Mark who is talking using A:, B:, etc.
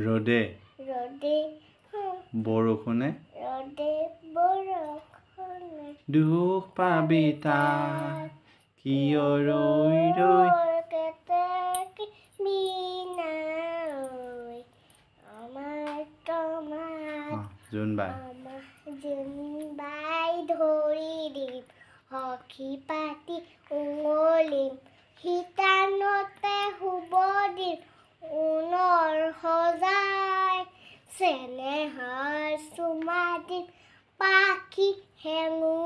A: ৰ'দে
B: ৰ'দে
A: বৰষুণে
B: ৰ'দে বৰষুণে
A: দুখ পাবি তাত কিয় ৰৈ ৰৈ
B: কেতেকী বিনাই আমাৰ তোমাৰ
A: জোনবাই
B: আমাৰ জোনবাই ধৰি দিম সখী পাতি উঙলিম শিতানতে শুব দিম ঊণৰ সজাই চেনেহৰ চুমা দিম পাখি হেঙু